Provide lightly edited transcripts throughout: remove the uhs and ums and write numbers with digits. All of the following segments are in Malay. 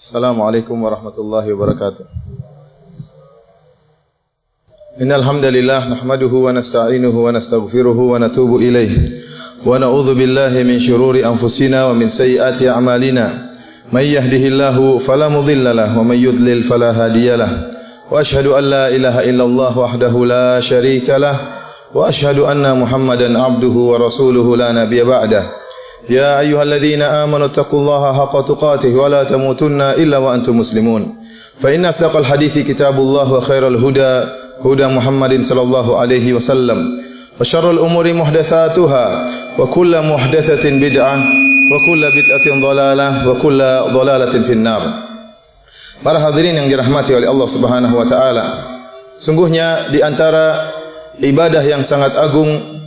Assalamualaikum warahmatullahi wabarakatuh. Innal hamdalillah nahmaduhu wa nasta'inuhu wa nastaghfiruhu wa natubu ilaih. Wa na'udzu billahi min shururi anfusina wa min sayyiati a'malina. May yahdihillahu fala mudilla lahu wa may yudlil fala hadiyalah. Wa ashhadu an la ilaha illallah wahdahu la syarika lah wa ashhadu anna Muhammadan abduhu wa rasuluhu la nabiyya ba'dah. يا أيها الذين آمنوا اتقوا الله حق تقاته ولا تموتن إلا وأنتم مسلمون فإن أصدق الحديث كتاب الله وخير الهدى هدى محمد صلى الله عليه وسلم وشر الأمور محدثاتها وكل محدثة بدعة وكل بدعة ضلالة وكل ضلالة في النار. Para hadirin yang dirahmati oleh Allah Subhanahu wa taala, sungguhnya di antara ibadah yang sangat agung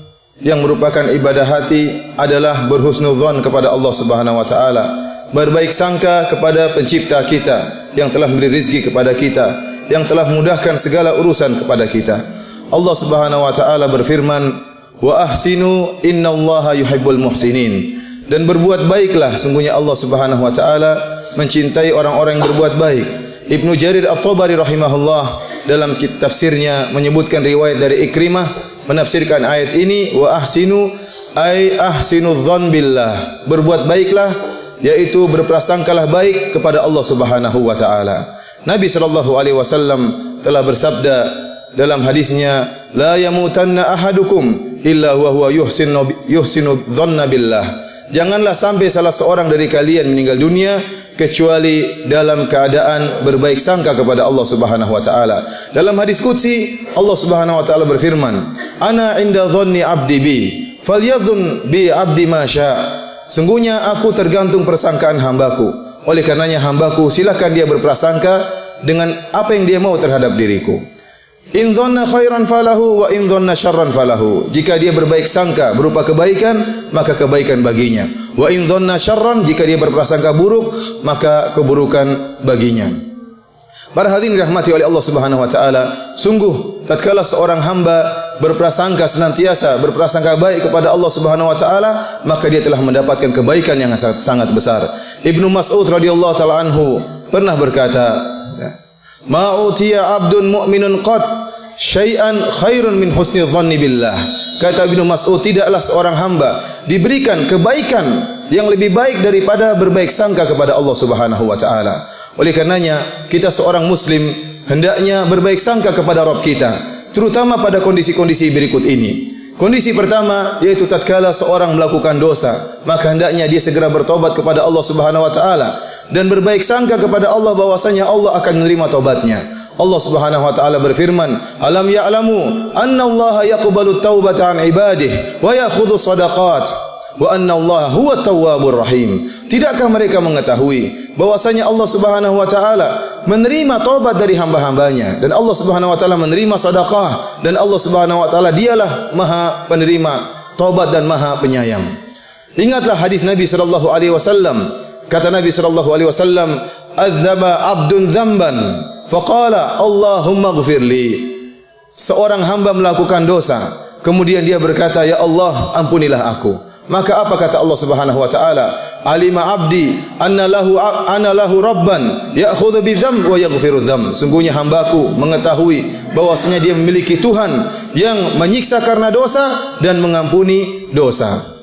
yang merupakan ibadah hati adalah berhusnudzon kepada Allah Subhanahu wa taala, berbaik sangka kepada pencipta kita yang telah memberi rezeki kepada kita, yang telah memudahkan segala urusan kepada kita. Allah Subhanahu wa taala berfirman, "Wa ahsinu innallaha yuhibbul muhsinin." Dan berbuat baiklah, sungguhnya Allah Subhanahu wa taala mencintai orang-orang yang berbuat baik. Ibnu Jarir At-Tabari rahimahullah dalam kitab tafsirnya menyebutkan riwayat dari Ikrimah menafsirkan ayat ini, wa ahsinu ay ahsinu dzan billah, berbuat baiklah yaitu berprasangkalah baik kepada Allah Subhanahu wa taala. Nabi sallallahu alaihi wasallam telah bersabda dalam hadisnya, la yamutanna ahadukum illa wa huwa yuhsinu dzanna billah. Janganlah sampai salah seorang dari kalian meninggal dunia kecuali dalam keadaan berbaik sangka kepada Allah Subhanahu wa taala. Dalam hadis qudsi Allah Subhanahu wa taala berfirman, "Ana 'inda dhanni 'abdi bi, falyadhun bi 'abdi ma syaa." Sungguhnya aku tergantung persangkaan hambaku. Oleh karenanya hambaku silakan dia berprasangka dengan apa yang dia mau terhadap diriku. In dhanna khairan falahu wa in dhanna syarran falahu. Jika dia berbaik sangka berupa kebaikan, maka kebaikan baginya. Wa in dhanna syarran, jika dia berprasangka buruk, maka keburukan baginya. Para hadirin dirahmati oleh Allah Subhanahu wa taala, sungguh tatkala seorang hamba berprasangka senantiasa berprasangka baik kepada Allah Subhanahu wa taala, maka dia telah mendapatkan kebaikan yang sangat besar. Ibnu Mas'ud radhiyallahu taala anhu pernah berkata, "Ma utiya 'abdun mu'minun qad syai'an khairun min husni dhanni billah." Kata Ibnu Mas'ud, tidaklah seorang hamba diberikan kebaikan yang lebih baik daripada berbaik sangka kepada Allah Subhanahu wa taala. Oleh karenanya, kita seorang muslim hendaknya berbaik sangka kepada Rabb kita, terutama pada kondisi-kondisi berikut ini. Kondisi pertama yaitu tatkala seorang melakukan dosa, maka hendaknya dia segera bertobat kepada Allah Subhanahu wa taala dan berbaik sangka kepada Allah bahwasanya Allah akan menerima taubatnya. Allah Subhanahu wa taala berfirman, "Alam ya'lamu anna Allah yaqbalu at-taubata 'an ibadihi wa ya'khudhu shadaqat wa anna Allah huwa at-tawwabur rahim." Tidakkah mereka mengetahui bahwasanya Allah Subhanahu wa taala menerima taubat dari hamba-hambanya dan Allah Subhanahu wa taala menerima sedekah dan Allah Subhanahu wa taala dialah Maha penerima taubat dan Maha penyayang. Ingatlah hadis Nabi sallallahu alaihi wasallam. Kata Nabi sallallahu alaihi wasallam, "Adzaba 'abdun dzamban faqala Allahumma ighfirli." Seorang hamba melakukan dosa, kemudian dia berkata, "Ya Allah, ampunilah aku." Maka apa kata Allah Subhanahu wa taala? "Alima 'abdi anna lahu rabban ya'khudhu bidzam wa yaghfiru dzam." Sungguhnya hambaku mengetahui bahwasanya dia memiliki Tuhan yang menyiksa karena dosa dan mengampuni dosa.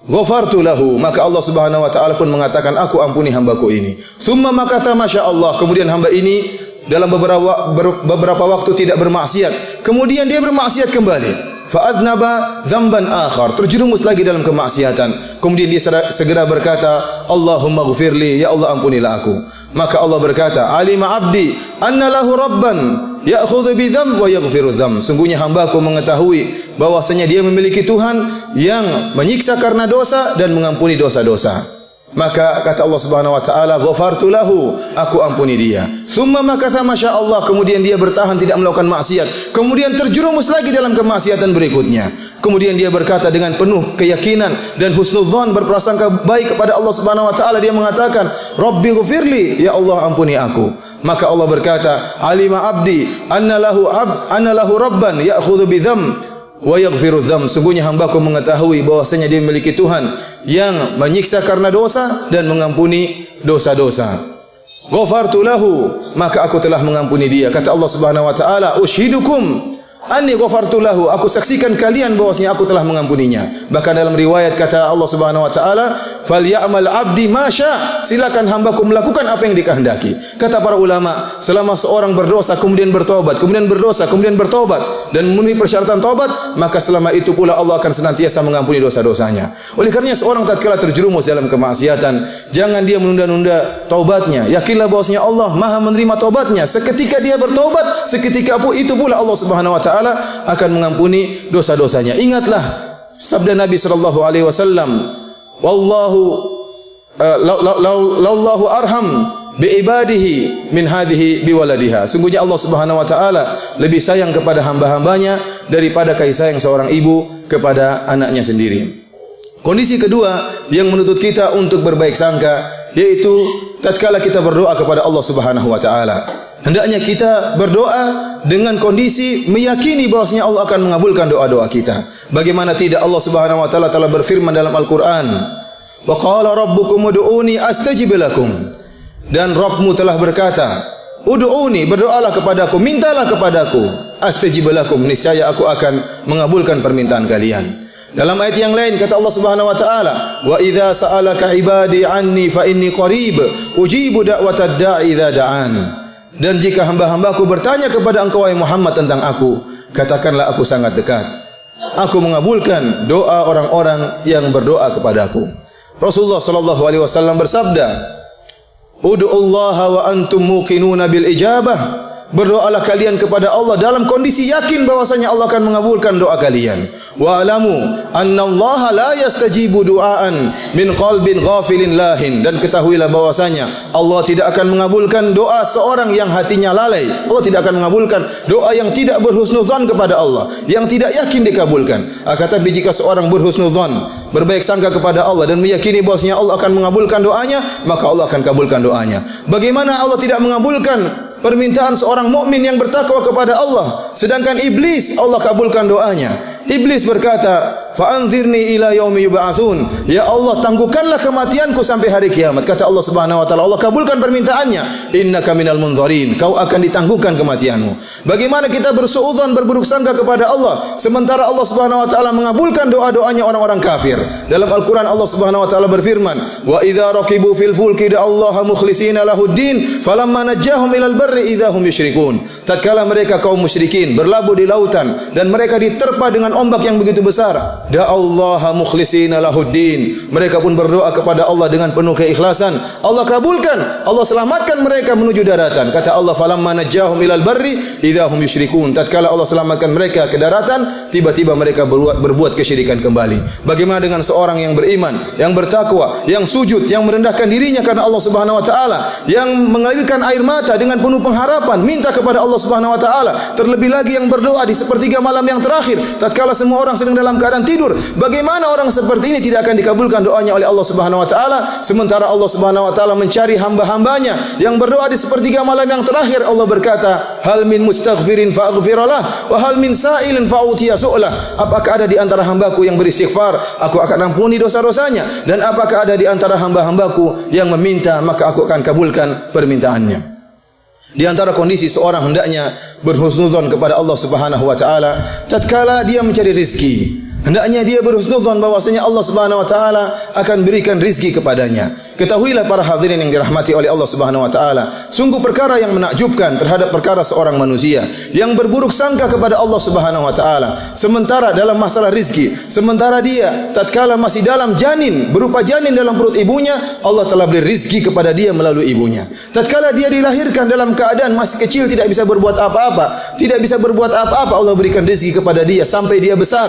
Ghafartu lahu, maka Allah Subhanahu wa taala pun mengatakan, aku ampuni hambaku ini. Tsumma makatha masyaallah, kemudian hamba ini dalam beberapa waktu tidak bermaksiat, kemudian dia bermaksiat kembali. Fa'adnaba dzamban akhar, terjerumus lagi dalam kemaksiatan. Kemudian dia segera berkata, Allahumma ighfirli, ya Allah ampunilah aku. Maka Allah berkata, "Alima 'abdi anna lahu rabban ya'khudhu bidzam wa yaghfiru dzam." Sungguhnya hambaku mengetahui bahwasanya dia memiliki Tuhan yang menyiksa karena dosa dan mengampuni dosa-dosa. Maka kata Allah Subhanahu wa taala, "Ghafartu lahu," aku ampuni dia. Tsumma makatha masyaallah, kemudian dia bertahan tidak melakukan maksiat, kemudian terjerumus lagi dalam kemaksiatan berikutnya. Kemudian dia berkata dengan penuh keyakinan dan husnudzon, berprasangka baik kepada Allah Subhanahu wa taala, dia mengatakan, "Rabbi ghfirli, ya Allah ampuni aku." Maka Allah berkata, "Alima 'abdi anna lahu rabban ya'khudhu bidzam wa yaghfiru dzam." Sungguhnya hambaku mengetahui bahwasanya dia memiliki Tuhan yang menyiksa karena dosa dan mengampuni dosa-dosa. ghafartu lahu, maka aku telah mengampuni dia. Kata Allah Subhanahu wa taala, ushidukum anni ghafartu lahu, aku saksikan kalian bahwasanya aku telah mengampuninya. Bahkan dalam riwayat kata Allah Subhanahu wa taala, falyamal abdi ma syaa, silakan hambaku melakukan apa yang dikehendaki. Kata para ulama, selama seorang berdosa kemudian bertobat, kemudian berdosa kemudian bertobat dan memenuhi persyaratan taubat, maka selama itu pula Allah akan senantiasa mengampuni dosa-dosanya. Oleh karenanya seorang tatkala terjerumus dalam kemaksiatan, jangan dia menunda-nunda taubatnya. Yakinlah bahwasanya Allah Maha menerima taubatnya. Seketika dia bertobat, seketika itu pula Allah Subhanahu wa taala akan mengampuni dosa-dosanya. Ingatlah sabda Nabi sallallahu alaihi wasallam, wallahu lallahu arham biibadihi min hadhihi biwaladiha. Sungguhnya Allah Subhanahu wa taala lebih sayang kepada hamba-hambanya daripada kasih sayang seorang ibu kepada anaknya sendiri. Kondisi kedua yang menuntut kita untuk berbaik sangka, yaitu tatkala kita berdoa kepada Allah Subhanahu wa taala. Hendaknya kita berdoa dengan kondisi meyakini bahwasanya Allah akan mengabulkan doa-doa kita. Bagaimana tidak, Allah Subhanahu wa taala telah berfirman dalam Al-Qur'an, "Wa qala rabbukum ud'uni astajib lakum." Dan Rabbmu telah berkata, "Ud'uni, berdoalah kepadaku, mintalah kepadaku, astajib lakum, niscaya aku akan mengabulkan permintaan kalian." Dalam ayat yang lain kata Allah Subhanahu wa taala, "Wa idza sa'alaka 'ibadi 'anni fa inni qarib, ujibu da'watad da'i idza da'an." Dan jika hamba-hambaku bertanya kepada engkau wahai Muhammad tentang aku, katakanlah aku sangat dekat. Aku mengabulkan doa orang-orang yang berdoa kepadaku. Rasulullah sallallahu alaihi wasallam bersabda, "Ud'ullaha wa antum muqinuna bil ijabah." Berdoalah kalian kepada Allah dalam kondisi yakin bahwasanya Allah akan mengabulkan doa kalian. Wa alamu annallaha la yastajibu du'aan min qalbin ghafilin lahin, dan ketahuilah bahwasanya Allah tidak akan mengabulkan doa seorang yang hatinya lalai. Allah tidak akan mengabulkan doa yang tidak berhusnuzan kepada Allah, yang tidak yakin dikabulkan. Tapi jika seorang berhusnuzan, berbaik sangka kepada Allah dan meyakini bahwasanya Allah akan mengabulkan doanya, maka Allah akan kabulkan doanya. Bagaimana Allah tidak mengabulkan permintaan seorang mukmin yang bertakwa kepada Allah, sedangkan iblis Allah kabulkan doanya? Iblis berkata, "Fa anzirni ila yaumi yub'atsun." Ya Allah, tangguhkanlah kematianku sampai hari kiamat. Kata Allah Subhanahu wa taala, Allah kabulkan permintaannya, "Innaka minal munzarin." Kau akan ditangguhkan kematianmu. Bagaimana kita bersuudzon, berburuk sangka kepada Allah, sementara Allah Subhanahu wa taala mengabulkan doa-doanya orang-orang kafir. Dalam Al-Qur'an Allah Subhanahu wa taala berfirman, "Wa idza raqibu fil fulki da'allaha mukhlishina lahuddin, falamma najjahum ilal barri idza hum yusyrikun." Tatkala mereka kaum musyrikin berlabuh di lautan dan mereka diterpa dengan ombak yang begitu besar, da'allaha mukhlishina lahuddin, mereka pun berdoa kepada Allah dengan penuh keikhlasan. Allah kabulkan, Allah selamatkan mereka menuju daratan. Kata Allah, falamma najjahum ilal barri idza hum yusyrikun. Tatkala Allah selamatkan mereka ke daratan, tiba-tiba mereka berbuat kesyirikan kembali. Bagaimana dengan seorang yang beriman, yang bertakwa, yang sujud, yang merendahkan dirinya karena Allah Subhanahu wa taala, yang mengalirkan air mata dengan penuh pengharapan, minta kepada Allah Subhanahu wa taala, terlebih lagi yang berdoa di sepertiga malam yang terakhir tatkala semua orang sedang dalam keadaan tidur. Bagaimana orang seperti ini tidak akan dikabulkan doanya oleh Allah Subhanahu wa taala, sementara Allah Subhanahu wa taala mencari hamba-hambanya yang berdoa di sepertiga malam yang terakhir. Allah berkata, "Hal min mustaghfirin fa'aghfirlah wa hal min sa'ilin fa'utiya su'lah." Apakah ada di antara hambaku yang beristighfar, aku akan ampuni dosa-dosanya, dan apakah ada di antara hamba-hambaku yang meminta, maka aku akan kabulkan permintaannya. Di antara kondisi seorang hendaknya berhusnuzon kepada Allah Subhanahu wa taala tatkala dia mencari rezeki. Hendaknya dia berhusnuzon bahwasanya Allah Subhanahu wa taala akan berikan rizki kepadanya. Ketahuilah para hadirin yang dirahmati oleh Allah Subhanahu wa taala, sungguh perkara yang menakjubkan terhadap perkara seorang manusia yang berburuk sangka kepada Allah Subhanahu wa taala. Sementara dalam masalah rizki, sementara dia tatkala masih dalam janin, berupa janin dalam perut ibunya, Allah telah beri rizki kepada dia melalui ibunya. Tatkala dia dilahirkan dalam keadaan masih kecil, tidak bisa berbuat apa-apa, Allah berikan rizki kepada dia sampai dia besar.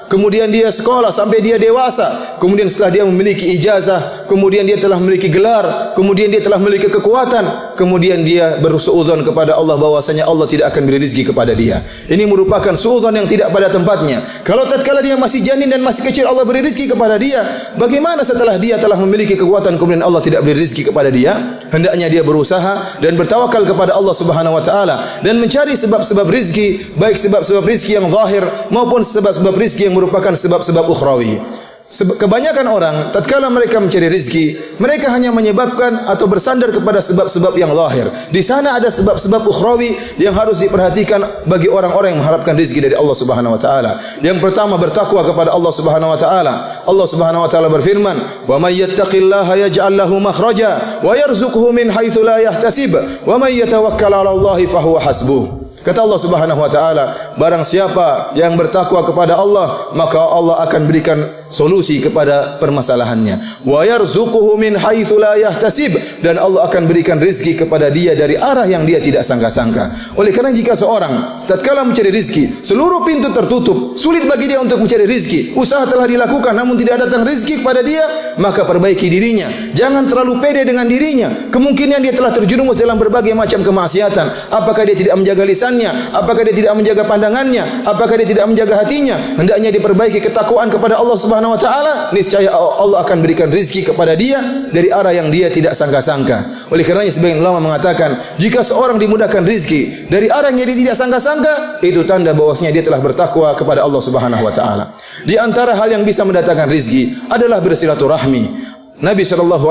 Kemudian dia sekolah sampai dia dewasa. Kemudian setelah dia memiliki ijazah, kemudian dia telah memiliki gelar, kemudian dia telah memiliki kekuatan, kemudian dia bersuudzon kepada Allah bahwasanya Allah tidak akan beri rezeki kepada dia. Ini merupakan suudzon yang tidak pada tempatnya. Kalau tatkala dia masih janin dan masih kecil Allah beri rezeki kepada dia, bagaimana setelah dia telah memiliki kekuatan kemudian Allah tidak beri rezeki kepada dia? Hendaknya dia berusaha dan bertawakal kepada Allah Subhanahu wa taala dan mencari sebab-sebab rezeki, baik sebab-sebab rezeki yang zahir maupun sebab-sebab rezeki yang merupakan sebab-sebab ukhrawi. Kebanyakan orang tatkala mereka mencari rizki, mereka hanya menyebabkan atau bersandar kepada sebab-sebab yang lahir. Di sana ada sebab-sebab ukhrawi yang harus diperhatikan bagi orang-orang yang mengharapkan rizki dari Allah Subhanahu wa taala. Yang pertama, bertakwa kepada Allah Subhanahu wa taala. Allah Subhanahu wa taala berfirman, "Wa may yattaqillaha yaj'al lahu makhraja wa yarzuqhu min haitsu la yahtasib, wa may yatawakkal 'ala Allahi fa huwa hasbuh." Kata Allah Subhanahu wa taala, barang siapa yang bertakwa kepada Allah, maka Allah akan berikan solusi kepada permasalahannya. Wa yarzuquhu min haitsu la yahtasib, dan Allah akan berikan rezeki kepada dia dari arah yang dia tidak sangka-sangka. Oleh karena jika seorang tatkala mencari rezeki, seluruh pintu tertutup, sulit bagi dia untuk mencari rezeki, usaha telah dilakukan namun tidak datang rezeki kepada dia, maka perbaiki dirinya. Jangan terlalu pede dengan dirinya. Kemungkinan dia telah terjerumus dalam berbagai macam kemaksiatan. Apakah dia tidak menjaga lisannya? Apakah dia tidak menjaga pandangannya? Apakah dia tidak menjaga hatinya? Hendaknya diperbaiki ketakwaan kepada Allah Subhanahu wa taala. Niscaya Allah akan berikan rezeki kepada dia dari arah yang dia tidak sangka-sangka. Oleh karenanya sebagian ulama mengatakan, jika seorang dimudahkan rezeki dari arah yang dia tidak sangka-sangka, itu tanda bahwasanya dia telah bertakwa kepada Allah Subhanahu wa taala. Di antara hal yang bisa mendatangkan rezeki adalah bersilaturahmi. Nabi SAW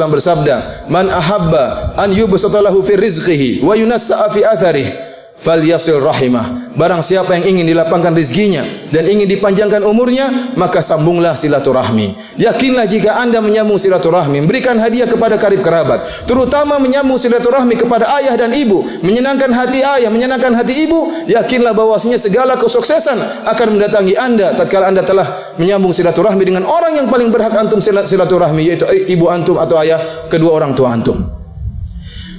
bersabda, "Man ahabba an yubsata lahu fi rizqihi wa yunassa'a fi atharihi, falyasil rahimah." Barang siapa yang ingin dilapangkan rezekinya dan ingin dipanjangkan umurnya, maka sambunglah silaturahmi. Yakinlah jika anda menyambung silaturahmi, memberikan hadiah kepada karib kerabat, terutama menyambung silaturahmi kepada ayah dan ibu, menyenangkan hati ayah, menyenangkan hati ibu, yakinlah bahwasanya segala kesuksesan akan mendatangi anda tatkala anda telah menyambung silaturahmi dengan orang yang paling berhak antum silaturahmi, yaitu ibu antum atau ayah kedua orang tua antum.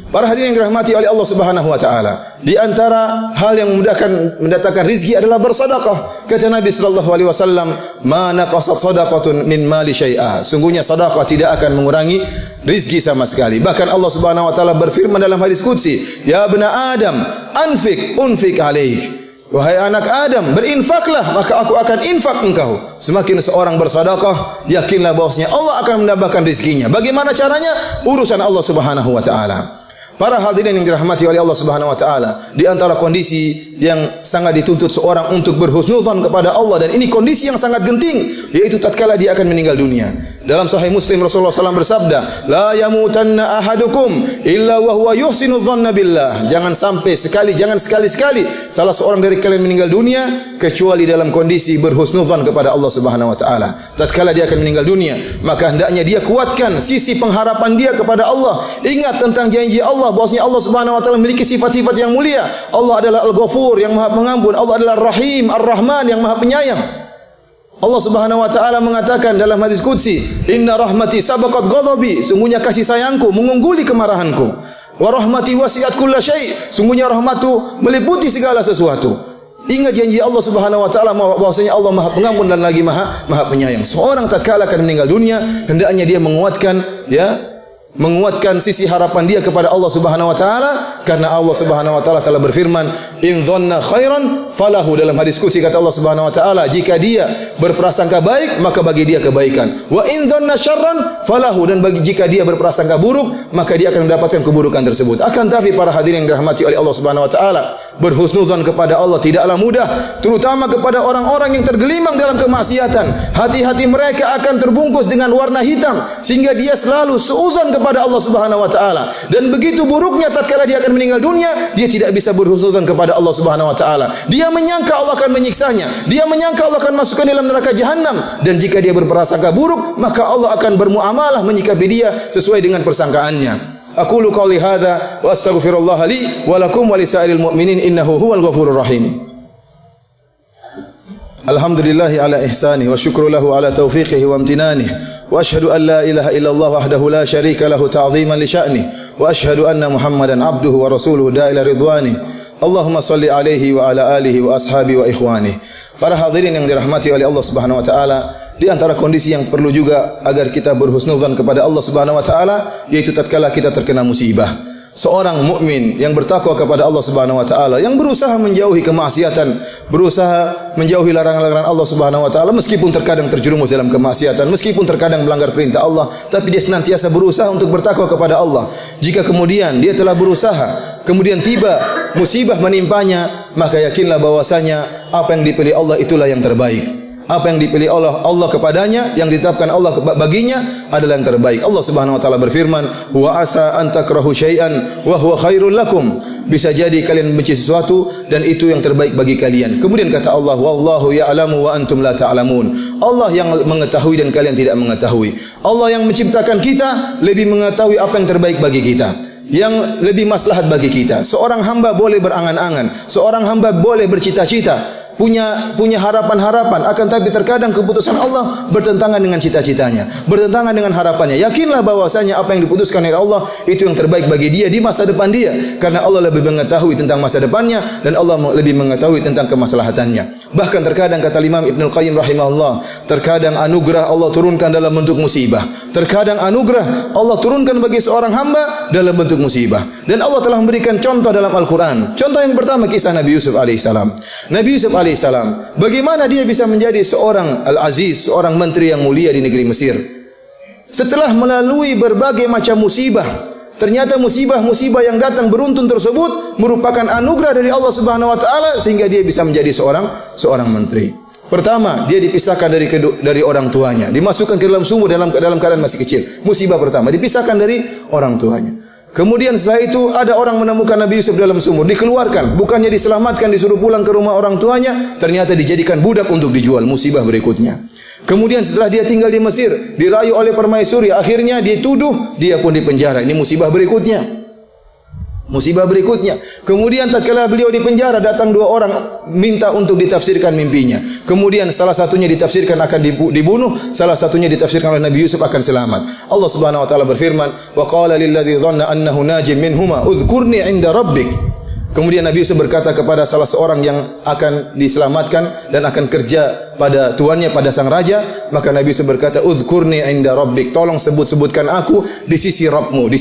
Para hadirin yang dirahmati oleh Allah Subhanahu wa taala, di antara hal yang mendatangkan rezeki adalah bersedekah. Kata Nabi sallallahu alaihi wasallam, "Ma naqasat shadaqatun min mali syai'a." Sungguhnya sedekah tidak akan mengurangi rezeki sama sekali. Bahkan Allah Subhanahu wa taala berfirman dalam hadis qudsi, "Ya bna Adam, anfik unfik alaik." Wahai anak Adam, berinfaklah maka aku akan infak engkau. Semakin seorang bersedekah, yakinlah bahwasanya Allah akan menambahkan rezekinya. Bagaimana caranya? Urusan Allah Subhanahu wa taala. Para hadirin yang dirahmati oleh Allah Subhanahu wa taala, di antara kondisi yang sangat dituntut seorang untuk berhusnudzon kepada Allah, dan ini kondisi yang sangat genting, yaitu tatkala dia akan meninggal dunia. Dalam Sahih Muslim Rasulullah SAW bersabda, "La yamutanna ahadukum illa wa huwa yuhsinu dzanna billah." Jangan sekali-sekali salah seorang dari kalian meninggal dunia kecuali dalam kondisi berhusnudzon kepada Allah Subhanahu wa taala. Tatkala dia akan meninggal dunia, maka hendaknya dia kuatkan sisi pengharapan dia kepada Allah. Ingat tentang janji Allah bahwasanya Allah Subhanahu wa taala memiliki sifat-sifat yang mulia. Allah adalah Al-Ghafur yang Maha Pengampun, Allah adalah Ar-Rahim, Ar-Rahman yang Maha Penyayang. Allah Subhanahu wa taala mengatakan dalam hadis qudsi, "Inna rahmati sabaqat ghadabi." Sungguhnya kasih sayangku mengungguli kemarahanku. Wa rahmati wasi'at kulla syai'. Sungguhnya rahmatku meliputi segala sesuatu. Ingat janji Allah Subhanahu wa taala bahwasanya Allah Maha Pengampun dan lagi Maha Penyayang. Seorang tatkala akan meninggal dunia, hendaknya dia menguatkan sisi harapan dia kepada Allah Subhanahu wa taala, karena Allah Subhanahu wa taala telah berfirman, "In dhanna khairan falahu." Dalam hadis qudsi kata Allah Subhanahu wa taala, jika dia berprasangka baik maka bagi dia kebaikan. Wa in dhanna syarran falahu, dan jika dia berprasangka buruk maka dia akan mendapatkan keburukan tersebut. Akan tapi para hadirin yang dirahmati oleh Allah Subhanahu wa taala, berhusnudzon kepada Allah tidaklah mudah, terutama kepada orang-orang yang tergelimang dalam kemaksiatan. Hati-hati mereka akan terbungkus dengan warna hitam sehingga dia selalu suudzon kepada Allah Subhanahu wa taala, dan begitu buruknya tatkala dia akan meninggal dunia, dia tidak bisa berhusnudzon kepada Allah Subhanahu wa taala. Dia menyangka Allah akan menyiksanya, dia menyangka Allah akan masukkan dalam neraka jahanam, dan jika dia berprasangka buruk maka Allah akan bermuamalah menyikapi dia sesuai dengan persangkaannya. Aqulu qouli hadza wa astaghfirullah li wa lakum wa lisairil mu'minin innahu huwal ghafurur rahim. Alhamdulillahi ala ihsani wa syukru lahu ala taufiqihi wa amtinanihi. وأشهد أن لا إله إلا الله وحده لا شريك له تعظيما لشأنه وأشهد أن محمدا عبده ورسوله داعي إلى رضوانه اللهم صل عليه وعلى آله وأصحابه وإخوانه. Para hadirin yang dirahmati oleh Allah Subhanahu wa taala, di antara kondisi yang perlu juga agar kita berhusnudzan kepada Allah Subhanahu wa taala, yaitu tatkala kita terkena musibah. Seorang mukmin yang bertakwa kepada Allah Subhanahu wa taala, yang berusaha menjauhi kemaksiatan, berusaha menjauhi larangan-larangan Allah Subhanahu wa taala, meskipun terkadang terjerumus dalam kemaksiatan, meskipun terkadang melanggar perintah Allah, tapi dia senantiasa berusaha untuk bertakwa kepada Allah. Jika kemudian dia telah berusaha, kemudian tiba musibah menimpanya, maka yakinlah bahwasanya apa yang dipilih Allah itulah yang terbaik. Apa yang dipilih Allah kepadanya, yang ditetapkan Allah baginya adalah yang terbaik. Allah Subhanahu wa taala berfirman, "Wa asa an takrahu syai'an wa huwa khairul lakum." Bisa jadi kalian membenci sesuatu dan itu yang terbaik bagi kalian. Kemudian kata Allah, "Wallahu ya'lamu wa antum la ta'lamun." Allah yang mengetahui dan kalian tidak mengetahui. Allah yang menciptakan kita lebih mengetahui apa yang terbaik bagi kita, yang lebih maslahat bagi kita. Seorang hamba boleh berangan-angan, seorang hamba boleh bercita-cita, punya harapan-harapan, akan tapi terkadang keputusan Allah bertentangan dengan cita-citanya, bertentangan dengan harapannya. Yakinlah bahwasanya apa yang diputuskan oleh Allah itu yang terbaik bagi dia di masa depan dia, karena Allah lebih mengetahui tentang masa depannya dan Allah lebih mengetahui tentang kemaslahatannya. Bahkan terkadang kata Imam Ibnul Qayyim rahimahullah, terkadang anugerah Allah turunkan dalam bentuk musibah. Terkadang anugerah Allah turunkan bagi seorang hamba dalam bentuk musibah. Dan Allah telah memberikan contoh dalam Al-Quran. Contoh yang pertama kisah Nabi Yusuf alaihissalam. Nabi Yusuf alaihissalam, bagaimana dia bisa menjadi seorang Al-Aziz, seorang menteri yang mulia di negeri Mesir. Setelah melalui berbagai macam musibah, ternyata musibah-musibah yang datang beruntun tersebut merupakan anugerah dari Allah Subhanahu wa taala sehingga dia bisa menjadi seorang menteri. Pertama, dia dipisahkan dari orang tuanya, dimasukkan ke dalam sumur dalam keadaan masih kecil. Musibah pertama, dipisahkan dari orang tuanya. Kemudian setelah itu ada orang menemukan Nabi Yusuf dalam sumur, dikeluarkan, bukannya diselamatkan, disuruh pulang ke rumah orang tuanya, ternyata dijadikan budak untuk dijual. Musibah berikutnya. Kemudian setelah dia tinggal di Mesir, dirayu oleh permaisuri, akhirnya dituduh, dia pun dipenjara. Ini musibah berikutnya. Musibah berikutnya. Kemudian tatkala beliau di penjara, datang dua orang minta untuk ditafsirkan mimpinya. Kemudian salah satunya ditafsirkan akan dibunuh, salah satunya ditafsirkan oleh Nabi Yusuf akan selamat. Allah Subhanahu wa taala berfirman, "Wa qala lil ladzi dhanna annahu najim minhuma udhkurni 'inda rabbik." Kemudian Nabi Yusuf berkata kepada salah seorang yang akan diselamatkan dan akan kerja pada tuannya, pada sang raja, maka Nabi Yusuf berkata, "Udhkurni 'inda rabbik." Tolong sebutkan aku di sisi Rabbmu, di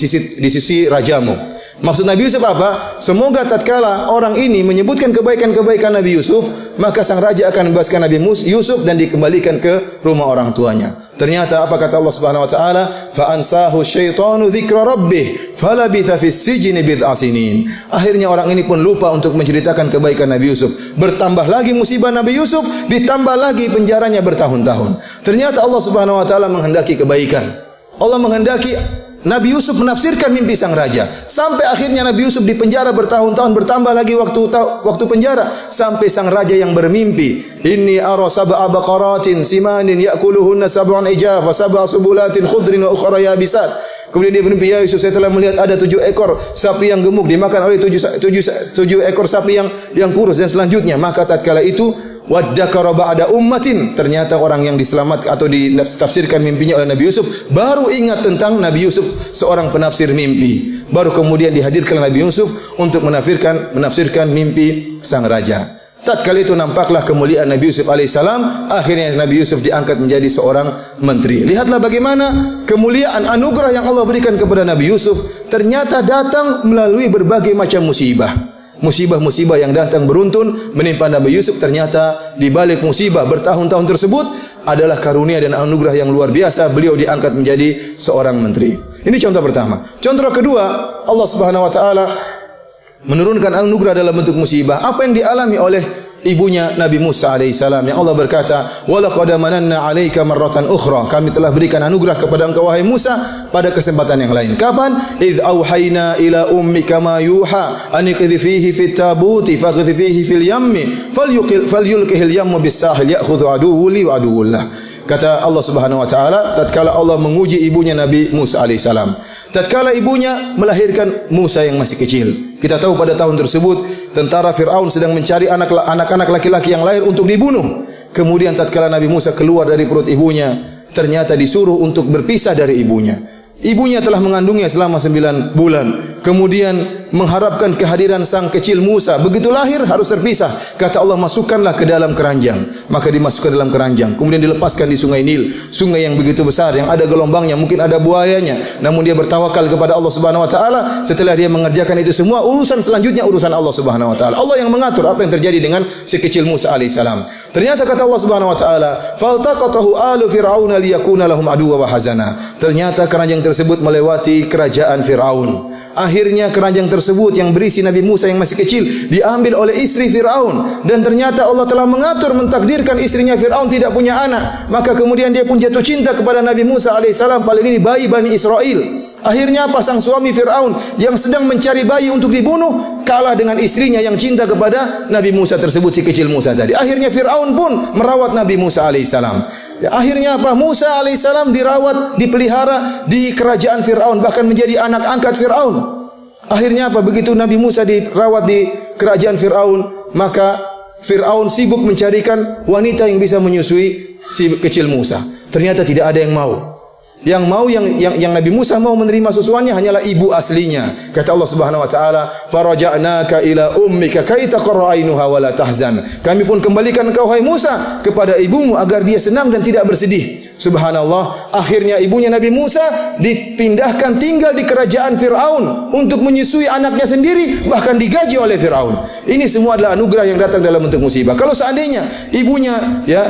sisi rajamu. Maksud Nabi Yusuf apa? Semoga tatkala orang ini menyebutkan kebaikan-kebaikan Nabi Yusuf, maka sang raja akan membebaskan Nabi Yusuf dan dikembalikan ke rumah orang tuanya. Ternyata apa kata Allah Subhanahu wa taala? Fa ansahu syaitanu dzikra rabbih falabitha fis sijni bid'a sinin. Akhirnya orang ini pun lupa untuk menceritakan kebaikan Nabi Yusuf. Bertambah lagi musibah Nabi Yusuf, ditambah lagi penjaranya bertahun-tahun. Ternyata Allah Subhanahu wa taala menghendaki kebaikan. Allah menghendaki Nabi Yusuf menafsirkan mimpi sang raja. Sampai akhirnya Nabi Yusuf di penjara bertahun-tahun, bertambah lagi waktu penjara sampai sang raja yang bermimpi, "Inni ara sab'a baqaratin simanin ya'kuluhunna sab'un ijaf wa sab'a subulatin khudrin wa ukhra yabisat." Kemudian dia bermimpi, "Ya Yusuf, saya telah melihat ada 7 ekor sapi yang gemuk dimakan oleh 7 ekor sapi yang kurus dan selanjutnya." Maka tatkala itu waddakara ba'da ummatin, ternyata orang yang diselamatkan atau ditafsirkan mimpinya oleh Nabi Yusuf baru ingat tentang Nabi Yusuf, seorang penafsir mimpi. Baru kemudian dihadirkan Nabi Yusuf untuk menafsirkan mimpi sang raja. Tatkala itu nampaklah kemuliaan Nabi Yusuf alaihissalam. Akhirnya Nabi Yusuf diangkat menjadi seorang menteri. Lihatlah bagaimana kemuliaan anugerah yang Allah berikan kepada Nabi Yusuf ternyata datang melalui berbagai macam musibah. Musibah-musibah yang datang beruntun menimpa Nabi Yusuf, ternyata di balik musibah bertahun-tahun tersebut adalah karunia dan anugerah yang luar biasa. Beliau diangkat menjadi seorang menteri. Ini contoh pertama. Contoh kedua, Allah Subhanahu wa taala menurunkan anugerah dalam bentuk musibah. Apa yang dialami oleh ibunya Nabi Musa alaihissalam, yang Allah berkata, "Wa laqad mananna 'alaika marratan ukhra." Kami telah berikan anugerah kepada engkau wahai Musa pada kesempatan yang lain. Kapan? "Idz auhayna ila ummika ma yuha an iqdhifihi fit tabuti faqdhifihi fil yammi falyulqihil yammu bis sahil ya'khudhu aduwwu li wa aduwwullah." Kata Allah Subhanahu wa taala, tatkala Allah menguji ibunya Nabi Musa alaihissalam, tatkala ibunya melahirkan Musa yang masih kecil. Kita tahu pada tahun tersebut tentara Firaun sedang mencari anak-anak laki-laki yang lahir untuk dibunuh. Kemudian tatkala Nabi Musa keluar dari perut ibunya, ternyata disuruh untuk berpisah dari ibunya. Ibunya telah mengandungnya selama 9 bulan. Kemudian mengharapkan kehadiran sang kecil Musa. Begitu lahir harus terpisah. Kata Allah, "Masukkanlah ke dalam keranjang." Maka dimasukkan dalam keranjang. Kemudian dilepaskan di sungai Nil. Sungai yang begitu besar, yang ada gelombangnya, mungkin ada buayanya. Namun dia bertawakal kepada Allah Subhanahu wa taala. Setelah dia mengerjakan itu semua, urusan selanjutnya urusan Allah Subhanahu wa taala. Allah yang mengatur apa yang terjadi dengan si kecil Musa alaihissalam. Ternyata kata Allah Subhanahu wa taala, "Faltaqatahu alu fir'auna liyakuna lahum aduwwa wa hazana." Ternyata keranjang tersebut melewati kerajaan Firaun. Akhirnya keranjang tersebut yang berisi Nabi Musa yang masih kecil diambil oleh istri Fir'aun, dan ternyata Allah telah mengatur, mentakdirkan istrinya Fir'aun tidak punya anak, maka kemudian dia pun jatuh cinta kepada Nabi Musa alaihissalam, paling ini bayi Bani Israel. Akhirnya apa? Sang suami Fir'aun yang sedang mencari bayi untuk dibunuh kalah dengan istrinya yang cinta kepada Nabi Musa tersebut, si kecil Musa tadi. Akhirnya Fir'aun pun merawat Nabi Musa alaihissalam. Ya, akhirnya apa? Musa alaihissalam dirawat, dipelihara di kerajaan Fir'aun, bahkan menjadi anak angkat Fir'aun. Akhirnya apa? Begitu Nabi Musa dirawat di kerajaan Fir'aun, maka Fir'aun sibuk mencarikan wanita yang bisa menyusui si kecil Musa. Ternyata tidak ada yang mau. Yang Nabi Musa mau menerima susuannya hanyalah ibu aslinya. Kata Allah Subhanahu wa taala, "Faraja'naka ila ummika kay taqarra 'ainuha wa la tahzan." Kami pun kembalikan engkau hai Musa kepada ibumu agar dia senang dan tidak bersedih. Subhanallah, akhirnya ibunya Nabi Musa dipindahkan tinggal di kerajaan Fir'aun untuk menyusui anaknya sendiri, bahkan digaji oleh Fir'aun. Ini semua adalah anugerah yang datang dalam bentuk musibah. Kalau seandainya ibunya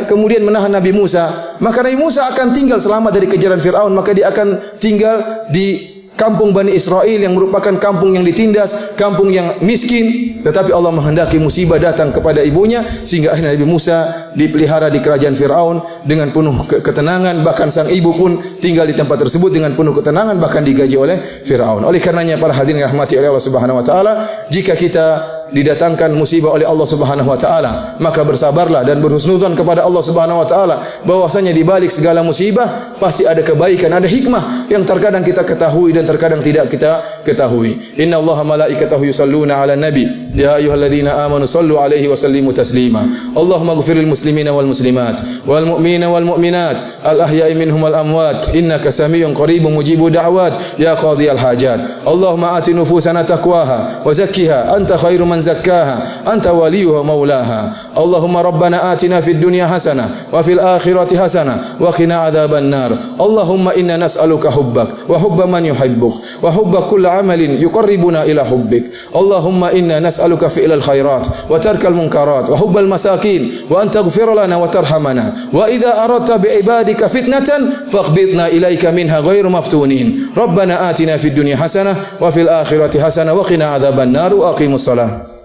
kemudian menahan Nabi Musa, maka Nabi Musa akan tinggal selamat dari kejaran Fir'aun, maka dia akan tinggal di kampung Bani Israel yang merupakan kampung yang ditindas, kampung yang miskin. Tetapi Allah menghendaki musibah datang kepada ibunya, sehingga akhirnya Nabi Musa dipelihara di kerajaan Fir'aun dengan penuh ketenangan. Bahkan sang ibu pun tinggal di tempat tersebut dengan penuh ketenangan, bahkan digaji oleh Fir'aun. Oleh karenanya para hadirin yang dirahmati oleh Allah Subhanahu wa taala, jika kita didatangkan musibah oleh Allah Subhanahu wa taala, maka bersabarlah dan berhusnudzon kepada Allah Subhanahu wa taala bahwasanya di balik segala musibah pasti ada kebaikan, ada hikmah yang terkadang kita ketahui dan terkadang tidak kita ketahui. Innallaha malaikatahu yusalluna 'alan nabi ya ayyuhalladzina amanu sallu 'alaihi wa sallimu taslima. Allahumma ighfir lil muslimina wal muslimat wal mu'minina wal mu'minat al ahya'i minhum wal amwat innaka samiyyun qaribun mujibu da'wat ya qadhiyal hajat. Allahumma ati nufusana taqwaha wa zakkiha anta khairu man zakkaha anta waliyuha maulaha. Allahumma rabbana atina fid dunya hasanah wa fil akhirati hasanah wa qina adzaban nar. Allahumma inna nas'aluka hubbak wa hubba man yuhibbuk wa hubba kulli amalin yuqarribuna ila hubbik. Allahumma inna nas'aluka fi'lal khairat wa tarkal munkarat wa hubbal masakin wa an taghfir lana wa tarhamana wa idza aradta bi ibadika fitnatan faqbidna ilaika minha ghairu maftunin. Rabbana atina fid dunya hasanah wa fil akhirati hasanah wa qina adzaban nar wa aqimus salah.